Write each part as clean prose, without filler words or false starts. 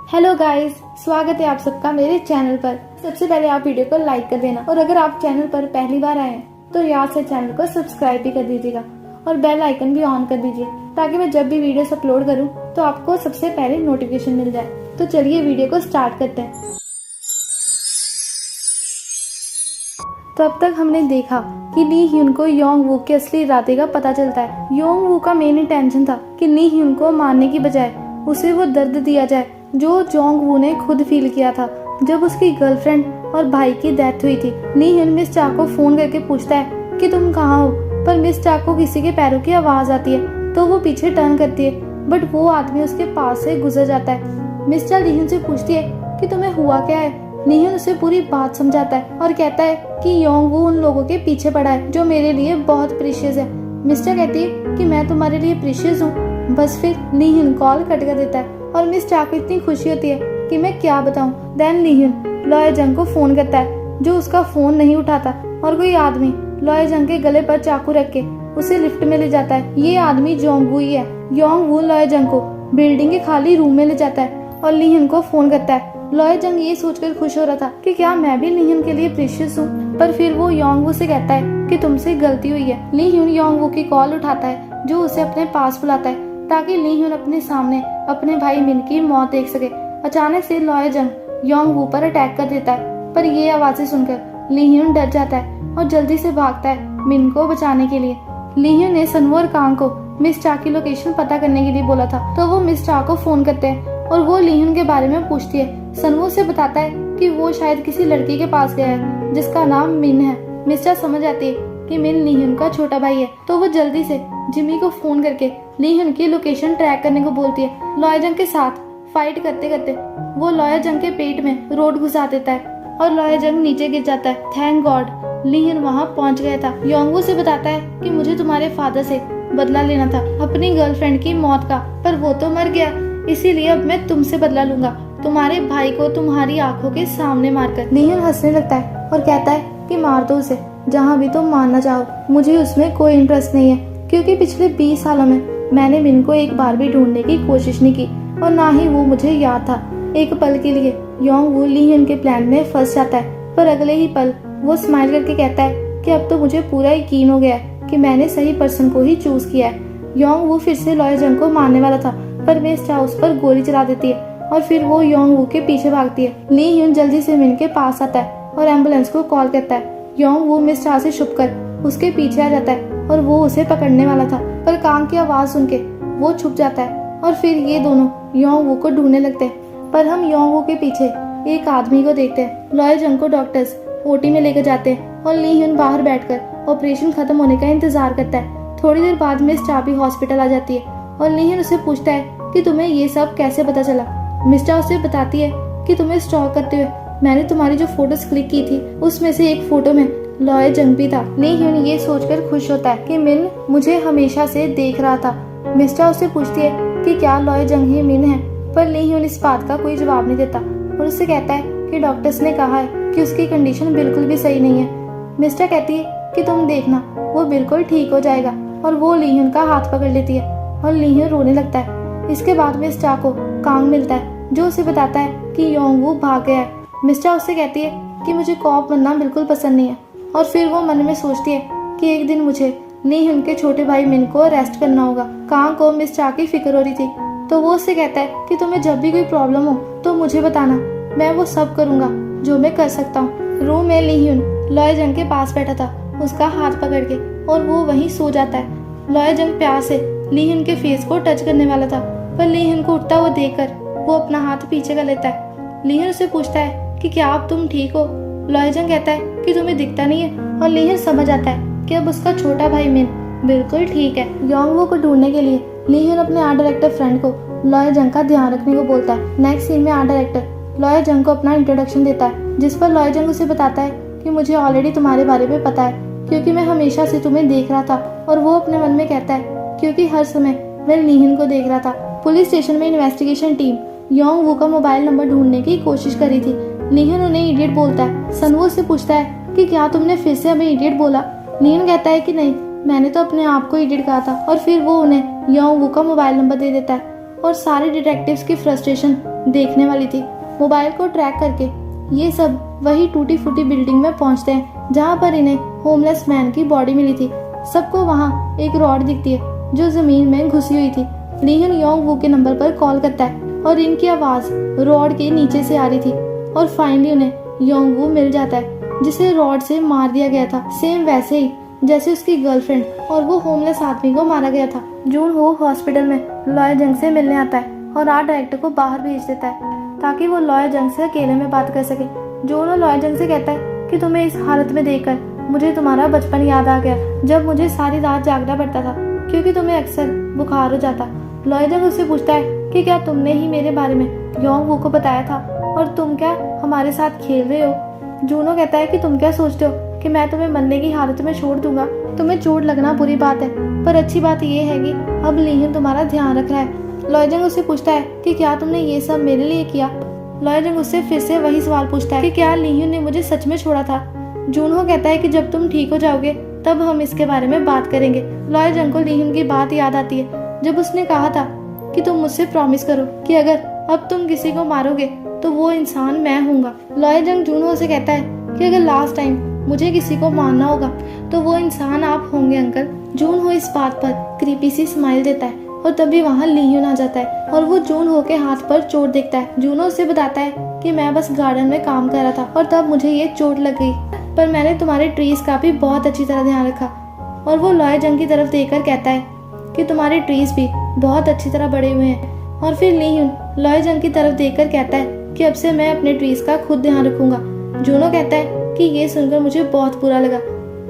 Hello guys, स्वागत है आप सबका मेरे चैनल पर। सबसे पहले आप वीडियो को लाइक कर देना और अगर आप चैनल पर पहली बार आए हैं तो याद से चैनल को सब्सक्राइब भी कर दीजिएगा और बेल आइकन भी ऑन कर दीजिए ताकि मैं जब भी वीडियोस अपलोड करूं तो आपको सबसे पहले नोटिफिकेशन मिल जाए। तो चलिए वीडियो को स्टार्ट करते हैं। तो अब तक हमने देखा कि ली ह्यून को योंग वू के असली इरादे का पता चलता है। योंग वू का मेन इंटेंशन था कि ली ह्यून को मारने की बजाय उसे वो दर्द दिया जाए जो जोंग वू ने खुद फील किया था जब उसकी गर्लफ्रेंड और भाई की डेथ हुई थी। ली ह्यून मिस चा को फोन करके पूछता है कि तुम कहाँ हो, पर मिस चा को किसी के पैरों की आवाज आती है तो वो पीछे टर्न करती है, बट वो आदमी उसके पास से गुजर जाता है। मिस चा ली ह्यून से पूछती है कि तुम्हें हुआ क्या है। ली ह्यून उसे पूरी बात समझाता है और कहता है कि योंग वू उन लोगों के पीछे पड़ा है जो मेरे लिए बहुत प्रीशियस है। मिस चा कहती है कि मैं तुम्हारे लिए प्रीशियस हूँ। बस फिर ली ह्यून कॉल कट कर देता है और मिस चा को इतनी खुशी होती है कि मैं क्या बताऊं। देन ली ह्यून लॉय जंग को फोन करता है जो उसका फोन नहीं उठाता और कोई आदमी लॉय जंग के गले पर चाकू रख के उसे लिफ्ट में ले जाता है। ये आदमी जोंग वू ही है। योंग वू लॉय जंग को बिल्डिंग के खाली रूम में ले जाता है और ली ह्यून को फोन करता है। लॉय जंग ये सोचकर खुश हो रहा था कि क्या मैं भी ली ह्यून के लिए प्रीशियस हूँ, पर फिर वो योंग वू से कहता है कि तुमसे गलती हुई है। ली ह्यून योंग वू की कॉल उठाता है जो उसे अपने पास बुलाता है ताकि ली ह्यून अपने सामने अपने भाई मिन की मौत देख सके। अचानक से लॉय जंग योंग वू पर अटैक कर देता है, पर ये आवाजें सुनकर ली ह्यून डर जाता है और जल्दी से भागता है मिन को बचाने के लिए। ली ह्यून ने सनवू और कांग को मिस चा की लोकेशन पता करने के लिए बोला था, तो वो मिस चा को फोन करते हैं और वो ली ह्यून के बारे में पूछती है। सनवू से बताता है कि वो शायद किसी लड़की के पास गया है जिसका नाम मिन है। मिस चा समझ आती है कि मिन ली ह्यून का छोटा भाई है, तो वो जल्दी से जिमी को फोन करके ली ह्यून की लोकेशन ट्रैक करने को बोलती है। लॉय जंग के साथ फाइट करते करते वो लॉय जंग के पेट में रोड घुसा देता है और लॉय जंग नीचे गिर जाता है। थैंक गॉड ली ह्यून वहाँ पहुँच गया था। योंग वू से बताता है कि मुझे तुम्हारे फादर से बदला लेना था अपनी गर्लफ्रेंड की मौत का, पर वो तो मर गया, इसीलिए अब मैं तुमसे बदला लूंगा, तुम्हारे भाई को तुम्हारी आंखों के सामने मारकर। ली ह्यून हंसने लगता है और कहता है कि मार दो उसे जहाँ भी तुम मारना चाहो, मुझे उसमें कोई इंटरेस्ट नहीं है क्योंकि पिछले 20 सालों में मैंने मिन को एक बार भी ढूंढने की कोशिश नहीं की और ना ही वो मुझे याद था। एक पल के लिए योंग वू ली ह्यून के प्लान में फंस जाता है, पर अगले ही पल वो स्माइल करके कहता है कि अब तो मुझे पूरा यकीन हो गया है कि मैंने सही पर्सन को ही चूज किया है। योंग वू फिर से लॉय जंग को मारने वाला था, पर मिस चा उस पर गोली चला देती है और फिर वो योंग वू के पीछे भागती है। ली ह्यून जल्दी से मिन के पास आता है और एम्बुलेंस को कॉल करता है। योंग वू मिस चा से छुपकर उसके पीछे आ जाता है और वो उसे पकड़ने वाला था, पर कांग की आवाज सुन के वो छुप जाता है और फिर ये दोनों योंग वू को ढूंढने लगते हैं। पर हम योंग वू के पीछे एक आदमी को देखते हैं। लॉय जंग को डॉक्टर्स ओटी में लेकर जाते हैं और ली ह्यून बाहर बैठकर ऑपरेशन खत्म होने का इंतजार करता है। थोड़ी देर बाद मिस चा भी हॉस्पिटल आ जाती है और ली ह्यून उसे पूछता है कि तुम्हें ये सब कैसे पता चला। मिस चा उसे बताती है कि तुम्हें स्टॉक करते हुए मैंने तुम्हारी जो फोटोज क्लिक की थी उसमें से एक फोटो में लॉय जंग भी था। ली ह्यून ये सोचकर खुश होता है कि मिन मुझे हमेशा से देख रहा था। मिस चा उससे पूछती है कि क्या लॉय जंग ही मिन है, पर ली ह्यून इस बात का कोई जवाब नहीं देता और उससे कहता है कि डॉक्टर्स ने कहा है कि उसकी कंडीशन बिल्कुल भी सही नहीं है। मिस चा कहती है कि तुम देखना वो बिल्कुल ठीक हो जाएगा और वो ली ह्यून का हाथ पकड़ लेती है और ली ह्यून रोने लगता है। इसके बाद मिस चा को कांग मिलता है जो उसे बताता है कि योंग वू भाग गया है। मिस चा उससे कहती है कि मुझे कॉप बनना बिल्कुल पसंद नहीं है और फिर वो मन में सोचती है कि एक दिन मुझे ली ह्यून के छोटे भाई मिन को अरेस्ट करना होगा। कांग को मिस चा की फिक्र हो रही थी, तो वो उससे कहता है कि तुम्हें जब भी कोई प्रॉब्लम हो तो मुझे बताना, मैं वो सब करूंगा जो मैं कर सकता हूँ। रूम में ली ह्यून लॉय जंग के पास बैठा था उसका हाथ पकड़ के और वो वहीं सो जाता है। लॉय जंग प्यार से ली ह्यून के फेस को टच करने वाला था, पर ली ह्यून को उठता हुआ देखकर वो अपना हाथ पीछे कर लेता है। ली ह्यून उससे पूछता है कि क्या अब तुम ठीक हो। लॉय जंग कहता है कि तुम्हें दिखता नहीं है और ली ह्यून समझ आता है कि अब उसका छोटा भाई मिन बिल्कुल ठीक है। योंग वू को ढूंढने के लिए ली ह्यून अपने आर्ट डायरेक्टर फ्रेंड को लॉय जंग का ध्यान रखने को बोलता है। नेक्स्ट सीन में आर्ट डायरेक्टर लॉय जंग को अपना इंट्रोडक्शन देता है, जिस पर लॉय जंग उसे बताता है कि मुझे ऑलरेडी तुम्हारे बारे में पता है क्योंकि मैं हमेशा से तुम्हें देख रहा था। और वो अपने मन में कहता है क्योंकि हर समय मैं ली ह्यून को देख रहा था। पुलिस स्टेशन में इन्वेस्टिगेशन टीम योंग वू का मोबाइल नंबर ढूंढने की कोशिश करी थी। ली ह्यून उन्हें इडियट बोलता है। सनवू से पूछता है कि क्या तुमने फिर से हमें इडियट बोला। ली ह्यून कहता है कि नहीं, मैंने तो अपने आप को इडियट कहा था और फिर वो उन्हें योंग वू का मोबाइल नंबर दे देता है और सारे डिटेक्टिव्स की फ्रस्ट्रेशन देखने वाली थी। मोबाइल को ट्रैक करके ये सब वही टूटी फूटी बिल्डिंग में पहुंचते हैं जहां पर इन्हें होमलेस मैन की बॉडी मिली थी। सबको वहां एक रॉड दिखती है जो जमीन में घुसी हुई थी। लीहन योंग वू के नंबर पर कॉल करता है और इनकी आवाज रॉड के नीचे से आ रही थी और फाइनली उन्हें योंग वू मिल जाता है जिसे रॉड से मार दिया गया था, सेम वैसे ही जैसे उसकी गर्लफ्रेंड और वो होमलेस आदमी को मारा गया था। जून हो हॉस्पिटल में लॉयर जंग से मिलने आता है और आर्ट डायरेक्टर को बाहर भेज देता है ताकि वो लॉयर जंग से अकेले में बात कर सके। जून लॉयर जंग से कहता है कि तुम्हें इस हालत में देखकर मुझे तुम्हारा बचपन याद आ गया जब मुझे सारी रात जागना पड़ता था क्योंकि तुम्हें अक्सर बुखार हो जाता। लॉयर जंग उससे पूछता है कि क्या तुमने ही मेरे बारे में योंग वू को बताया था और तुम क्या हमारे साथ खेल रहे हो। जूनो कहता है कि तुम क्या सोचते हो कि मैं तुम्हें मरने की हालत में छोड़ दूंगा। तुम्हें चोट लगना बुरी बात है पर अच्छी बात यह है कि अब लीहन तुम्हारा ध्यान रख रहा है। लॉयर जंग उससे पूछता है कि क्या तुमने ये सब मेरे लिए किया। लॉयर जंग उससे फिर से वही सवाल पूछता है कि क्या लीहन ने मुझे सच में छोड़ा था। जूनहो कहता है कि जब तुम ठीक हो जाओगे तब हम इसके बारे में बात करेंगे। लॉयर जंग को लीहन की बात याद आती है जब उसने कहा था कि तुम मुझसे प्रॉमिस करो कि अगर अब तुम किसी को मारोगे तो वो इंसान मैं हूँगा। लॉयर जंग जूनहो से कहता है कि अगर लास्ट टाइम मुझे किसी को मारना होगा तो वो इंसान आप होंगे अंकल। जूनहो इस बात पर क्रीपी सी स्माइल देता है और तभी वहाँ लीहन आ जाता है और वो जूनहो के हाथ पर चोट देखता है। जूनहो उसे बताता है कि मैं बस गार्डन में काम कर रहा था और तब मुझे ये चोट लग गई पर मैंने तुम्हारे ट्रीज का भी बहुत अच्छी तरह ध्यान रखा। और वो लॉयर जंग की तरफ देखकर कहता है कि तुम्हारे ट्रीज भी बहुत अच्छी तरह बड़े हुए हैं। और फिर लीहन लॉयर जंग की तरफ देखकर कहता है कि अब से मैं अपने ट्रीज का खुद ध्यान रखूंगा। जूनो कहता है कि ये सुनकर मुझे बहुत बुरा लगा।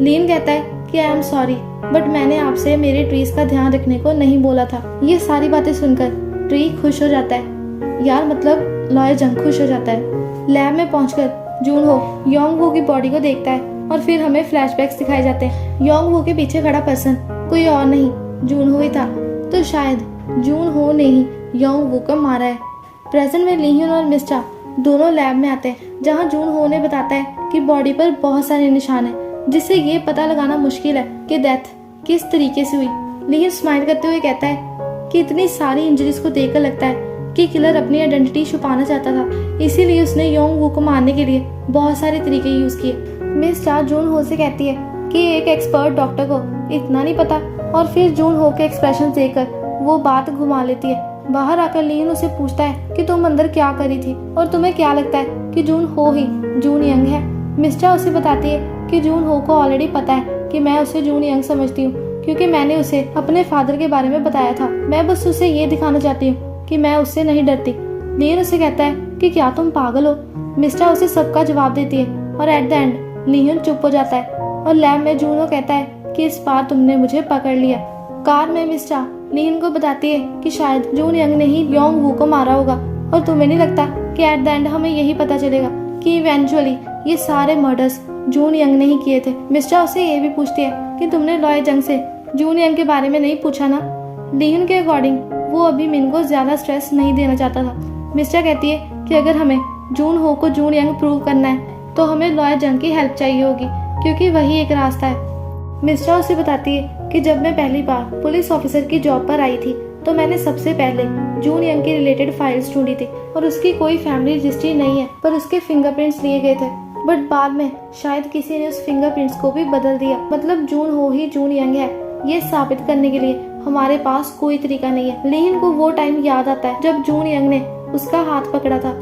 लीन कहता है कि आई एम सॉरी बट मैंने आपसे मेरे ट्रीज का ध्यान रखने को नहीं बोला था। ये सारी बातें सुनकर ट्री खुश हो जाता है, यार मतलब लॉयर जंग खुश हो जाता है। लैब में पहुंचकर जूनहो योंग वू की बॉडी को देखता है और फिर हमें फ्लैशबैक्स दिखाए जाते हैं। योंग वू के पीछे खड़ा पर्सन कोई और नहीं जूनहो ही था, तो शायद जूनहो ने ही योंग वू को मारा है। प्रेजेंट में लीहन और मिस्टा दोनों लैब में आते हैं जहां जूनहो ने बताता है कि बॉडी पर बहुत सारे निशान हैं जिससे ये पता लगाना मुश्किल है कि डेथ किस तरीके से हुई। लीहन स्माइल करते हुए कहता है कि इतनी सारी इंजरीज को देखकर लगता है कि किलर अपनी आइडेंटिटी छुपाना चाहता था, इसीलिए उसने योंग वू को मारने के लिए बहुत सारे तरीके यूज किए। मिस चा जूनहो से कहती है कि एक एक्सपर्ट डॉक्टर को इतना नहीं पता और फिर जूनहो के एक्सप्रेशन देखकर वो बात घुमा लेती है। बाहर आकर लीन उसे पूछता है कि तुम अंदर क्या करी थी और तुम्हें क्या लगता है कि जूनहो ही जून यंग है। मिस्टा उसे बताती है कि जूनहो को ऑलरेडी पता है कि मैं उसे जून यंग समझती हूँ क्योंकि मैंने उसे अपने फादर के बारे में बताया था। मैं बस उसे ये दिखाना चाहती हूँ कि मैं उससे नहीं डरती। लीन उसे कहता है कि क्या तुम पागल हो। मिस्टा उसे सबका जवाब देती है और एट द एंड लीन चुप हो जाता है और लैब में जूनो कहता है कि इस बार तुमने मुझे पकड़ लिया। कार में मिस्टा लीन को बताती है कि शायद जून यंग ने ही योंग वू को मारा होगा और तुम्हें नहीं लगता कि एट द एंड हमें यही पता चलेगा कि इवेंचुअली ये सारे मर्डर्स जून यंग ने ही किए थे। मिस्टा उसे ये भी पूछती है कि तुमने लॉयर जंग से जून यंग के बारे में नहीं पूछा ना। लीन के अकॉर्डिंग वो अभी मिन को ज्यादा स्ट्रेस नहीं देना चाहता था। मिस्टा कहती है कि अगर हमें जून हो को जून यंग प्रूव करना है तो हमें लॉयर जंग की हेल्प चाहिए होगी क्योंकि वही एक रास्ता है। मिस्टा उसे बताती है कि जब मैं पहली बार पुलिस ऑफिसर की जॉब पर आई थी तो मैंने सबसे पहले जून यंग के रिलेटेड फाइल्स ढूंढी थी और उसकी कोई फैमिली रजिस्ट्री नहीं है पर उसके फिंगरप्रिंट्स लिए गए थे। बट बाद में शायद किसी ने उस फिंगरप्रिंट्स को भी बदल दिया, मतलब जून हो ही जून यंग है। ये साबित करने के लिए हमारे पास कोई तरीका नहीं है। लीन को वो टाइम याद आता है जब जून यंग ने उसका हाथ पकड़ा था।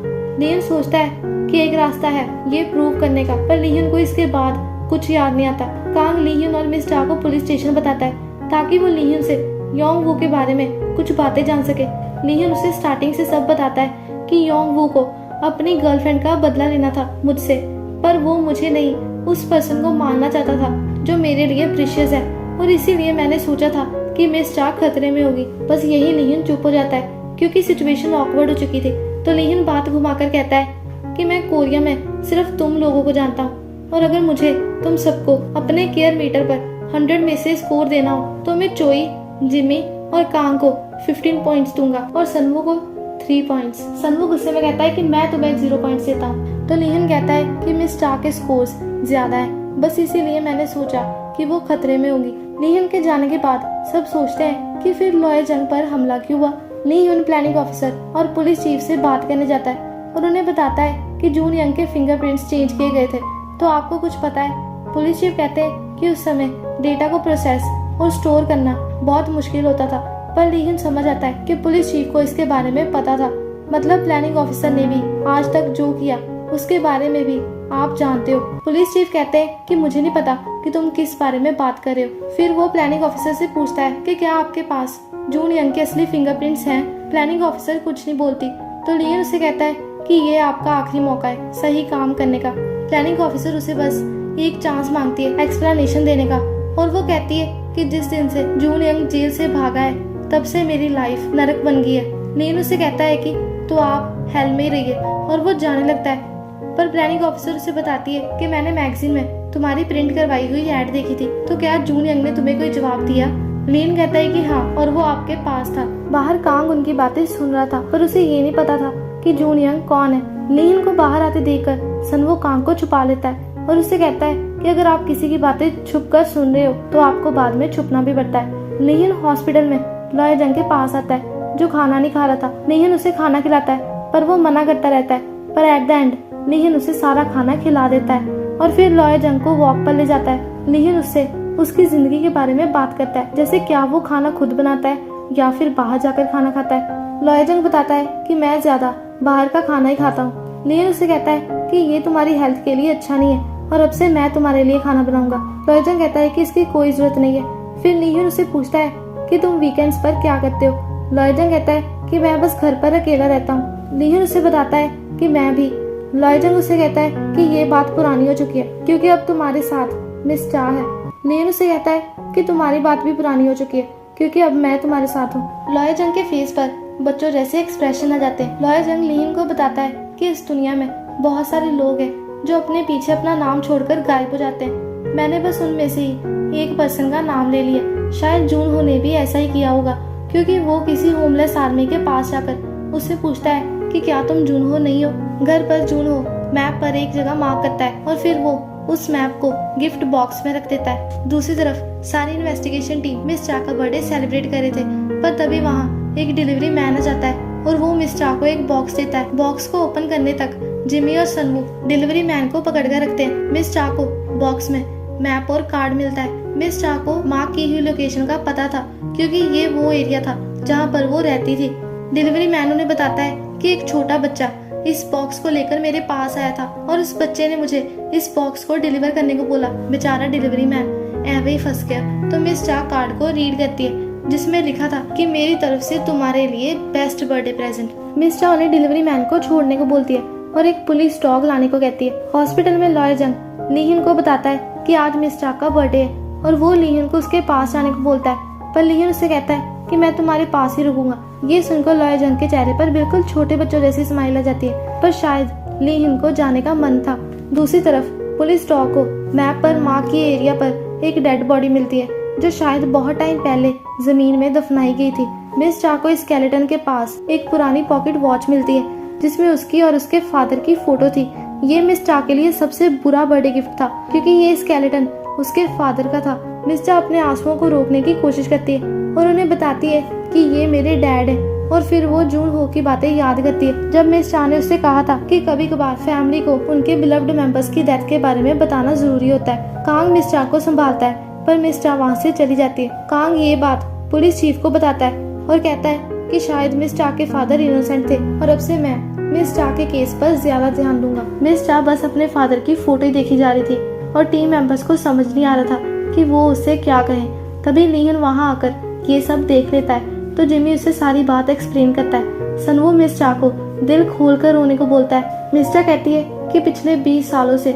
लीन सोचता है कि एक रास्ता है ये प्रूव करने का, पर लीन को इसके बाद कुछ याद नहीं आता। कांग लीन और मिस टा को पुलिस स्टेशन बताता है ताकि वो लीन से योंग वू के बारे में कुछ बातें जान सके। लीन उसे स्टार्टिंग से सब बताता है कि योंग वू को अपनी गर्लफ्रेंड का बदला लेना था मुझसे, पर वो मुझे नहीं उस पर्सन को मारना चाहता था जो मेरे लिए प्रीशियस है और इसीलिए मैंने सोचा था कि मिस चा खतरे में होगी। बस यही लीन चुप हो जाता है क्योंकि सिचुएशन ऑकवर्ड हो चुकी थी। तो लीन बात घुमाकर कहता है कि मैं कोरिया में सिर्फ तुम लोगों को जानता हूँ और अगर मुझे तुम सबको अपने केयर मीटर पर 100 में से स्कोर देना हो तो मैं चोई, जिमी और कांग को 15 पॉइंट्स दूंगा और सनवू को 3 पॉइंट्स। सनवू गुस्से में कहता है कि मैं तुम्हें 0 पॉइंट्स देता हूँ। तो लीन कहता है कि मिस टा के स्कोर्स ज्यादा है, बस इसीलिए मैंने सोचा कि वो खतरे में होगी। लीन के जाने के बाद सब सोचते हैं कि फिर लॉयर जंग पर हमला क्यों हुआ ली ह्यून प्लानिंग ऑफिसर और पुलिस चीफ से बात करने जाता है और उन्हें बताता है कि जून यंग के फिंगरप्रिंट्स चेंज किए गए थे। तो आपको कुछ पता है? पुलिस चीफ कहते हैं कि उस समय डेटा को प्रोसेस और स्टोर करना बहुत मुश्किल होता था, पर ली ह्यून समझ आता है कि पुलिस चीफ को इसके बारे में पता था। मतलब प्लानिंग ऑफिसर ने भी आज तक जो किया उसके बारे में भी आप जानते हो। पुलिस चीफ कहते हैं कि मुझे नहीं पता कि तुम किस बारे में बात कर रहे हो। फिर वो प्लानिंग ऑफिसर से पूछता है कि क्या आपके पास जून यंग के असली फिंगरप्रिंट्स हैं? प्लानिंग ऑफिसर कुछ नहीं बोलती तो ली ह्यून उसे कहता है कि ये आपका आखिरी मौका है सही काम करने का। प्लानिंग ऑफिसर उसे बस एक चांस मांगती है एक्सप्लेनेशन देने का, और वो कहती है कि जिस दिन से जून यंग जेल से भागा है तब से मेरी लाइफ नरक बन गई है। ली ह्यून उसे कहता है कि तो आप हेल में ही रहिए, और वो जाने लगता है। पर प्लानिंग ऑफिसर उसे बताती है कि मैंने मैगजीन में तुम्हारी प्रिंट करवाई हुई ऐड देखी थी, तो क्या जून यंग ने तुम्हें कोई जवाब दिया? लीन कहता है कि हाँ, और वो आपके पास था। बाहर कांग उनकी बातें सुन रहा था, पर उसे ये नहीं पता था कि जून यंग कौन है। लीन को बाहर आते देखकर सनवो कांग को छुपा लेता है और उससे कहता है कि अगर आप किसी की बातें छुप कर सुन रहे हो तो आपको बाद में छुपना भी पड़ता है। लीन हॉस्पिटल में लॉय जंग के पास आता है जो खाना नहीं खा रहा था। लीन उसे खाना खिलाता है पर वो मना करता रहता है, पर एट द एंड लीन उसे सारा खाना खिला देता है और फिर लॉय जंग को वॉक पर ले जाता है। लीन उससे उसकी जिंदगी के बारे में बात करता है, जैसे क्या वो खाना खुद बनाता है या फिर बाहर जाकर खाना खाता है। लॉय जंग बताता है कि मैं ज्यादा बाहर का खाना ही खाता हूँ। लीन उससे कहता है कि ये तुम्हारी हेल्थ के लिए अच्छा नहीं है और अब से मैं तुम्हारे लिए खाना बनाऊंगा। लॉय जंग कहता है कि इसकी कोई जरूरत नहीं है। फिर लीन उससे पूछता है कि तुम वीकेंड्स पर क्या करते हो? लॉय जंग कहता है कि मैं बस घर पर अकेला रहता हूँ। लीन उसे बताता है कि मैं भी। लॉय जंग उसे कहता है कि ये बात पुरानी हो चुकी है क्योंकि अब तुम्हारे साथ मिस चा है। लीन उसे कहता है कि तुम्हारी बात भी पुरानी हो चुकी है क्योंकि अब मैं तुम्हारे साथ हूँ। लॉय जंग के फेस पर बच्चों जैसे एक्सप्रेशन आ जाते हैं। लॉय जंग लीन को बताता है कि इस दुनिया में बहुत सारे लोग हैं जो अपने पीछे अपना नाम छोड़कर गायब हो जाते हैं। मैंने बस उनमें से ही एक पर्सन का नाम ले लिया। शायद जून हो ने भी ऐसा ही किया होगा क्योंकि वो किसी होमलेस आर्मी के पास जाकर उससे पूछता है कि क्या तुम जून हो नहीं हो। घर पर जून हो मैप पर एक जगह मार्क करता है और फिर वो उस मैप को गिफ्ट बॉक्स में रख देता है। दूसरी तरफ सारी इन्वेस्टिगेशन टीम मिस चा का बर्थडे सेलिब्रेट कर रहे थे, पर तभी वहाँ एक डिलीवरी मैन आ जाता है और वो मिस चा को एक बॉक्स देता है। बॉक्स को ओपन करने तक जिमी और सनवू डिलीवरी मैन को पकड़ कर रखते हैं। मिस चा को बॉक्स में मैप और कार्ड मिलता है। मिस चा को मार्क की हुई लोकेशन का पता था क्योंकि ये वो एरिया था जहाँ पर वो रहती थी। डिलीवरी मैन उन्हें बताता है कि एक छोटा बच्चा इस बॉक्स को लेकर मेरे पास आया था और उस बच्चे ने मुझे इस बॉक्स को डिलीवर करने को बोला। बेचारा डिलीवरी मैन ऐवे ही फंस गया। तो मिस चा कार्ड को रीड करती है जिसमें लिखा था कि मेरी तरफ से तुम्हारे लिए बेस्ट बर्थडे प्रेजेंट। मिस चा उन्हें डिलीवरी मैन को छोड़ने को बोलती है और एक पुलिस डॉग लाने को कहती है। हॉस्पिटल में लॉय जंग ली ह्यून को बताता है कि आज मिस चा का बर्थडे है और वो ली ह्यून को उसके पास जाने को बोलता है, पर ली ह्यून उससे कहता है कि मैं तुम्हारे पास ही रुकूंगा। ये सुनकर लॉय जंग के चेहरे पर बिल्कुल छोटे बच्चों जैसी स्माइल आ जाती है, पर शायद ली ह्यून को जाने का मन था। दूसरी तरफ पुलिस डॉग को मैप पर मार्क के एरिया पर एक डेड बॉडी मिलती है जो शायद बहुत टाइम पहले जमीन में दफनाई गई थी। मिस चा को स्केलेटन के पास एक पुरानी पॉकेट वॉच मिलती है जिसमें उसकी और उसके फादर की फोटो थी। ये मिस चा के लिए सबसे बुरा बर्थडे गिफ्ट था क्योंकि ये स्केलेटन उसके फादर का था। मिस चा अपने आंसुओं को रोकने की कोशिश करती है और उन्हें बताती है कि ये मेरे डैड है, और फिर वो जून हो की बातें याद करती है जब मिस चा ने उससे कहा था कि कभी कभार फैमिली को उनके बिलव्ड मेंबर्स की डेथ के बारे में बताना जरूरी होता है। कांग मिस चा को संभालता है पर मिस चा वहाँ से चली जाती है। कांग ये बात पुलिस चीफ को बताता है और कहता है कि शायद मिस चा के फादर इनोसेंट थे और अब से मैं मिस चा के केस पर ज्यादा ध्यान दूंगा। मिस चा बस अपने फादर की फोटो ही देखी जा रही थी और टीम मेंबर्स को समझ नहीं आ रहा था कि वो उससे क्या कहें। तभी ली ह्यून वहाँ आकर ये सब देख लेता है तो जिमी उसे सारी बात एक्सप्लेन करता है। सनवो मिस चा को दिल खोल कर रोने को बोलता है। मिस चा कहती है कि पिछले 20 सालों से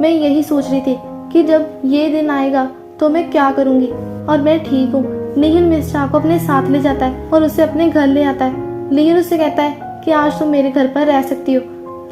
मैं यही सोच रही थी कि जब ये दिन आएगा तो मैं क्या करूंगी, और मैं ठीक हूँ। ली ह्यून मिस चा को अपने साथ ले जाता है और उसे अपने घर ले आता है। ली ह्यून उससे कहता है कि आज तुम मेरे घर पर रह सकती हो।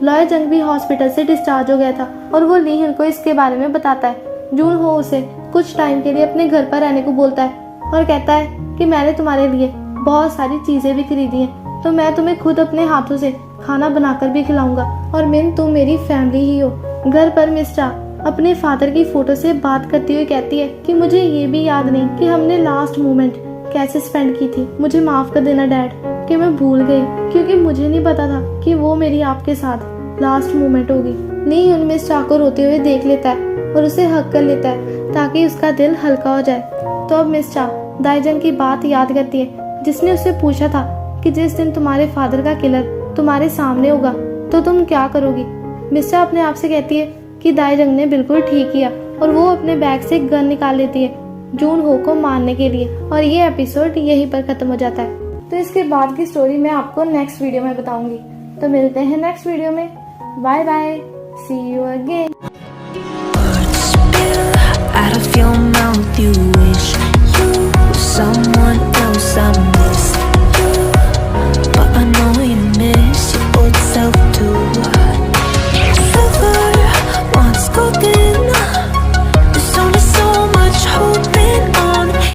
लॉय जंग भी हॉस्पिटल से डिस्चार्ज हो गया था और वो ली ह्यून को इसके बारे में बताता है। जून हो उसे कुछ टाइम के लिए अपने घर पर रहने को बोलता है और कहता है कि मैंने तुम्हारे लिए बहुत सारी चीजें भी खरीदी हैं, तो मैं तुम्हें खुद अपने हाथों से खाना बनाकर भी खिलाऊंगा, और मिन तुम मेरी फैमिली ही हो। घर पर मिस चा अपने फादर की फोटो से बात करती हुई कहती है कि मुझे ये भी याद नहीं कि हमने लास्ट मोमेंट कैसे स्पेंड की थी। मुझे माफ कर देना डैड। कि मैं भूल गई, क्योंकि मुझे नहीं पता था कि वो मेरी आपके साथ लास्ट मोमेंट होगी। ली ह्यून मिस चा को रोते हुए देख लेता है और उसे हक कर लेता है ताकि उसका दिल हल्का हो जाए। तो अब मिस चा दाईजंग की बात याद करती है जिसने उससे पूछा था कि जिस दिन तुम्हारे फादर का किलर तुम्हारे सामने होगा तो तुम क्या करोगी। मिस चा अपने आप से कहती है कि दाईजंग ने बिल्कुल ठीक किया और वो अपने बैग से गन निकाल लेती है जून हो को मारने के लिए। और ये एपिसोड यहीं पर खत्म हो जाता है। तो इसके बाद की स्टोरी मैं आपको नेक्स्ट वीडियो में बताऊंगी। तो मिलते हैं नेक्स्ट वीडियो में। Bye bye, see you again. Out of your mouth, you wish you were someone else. I miss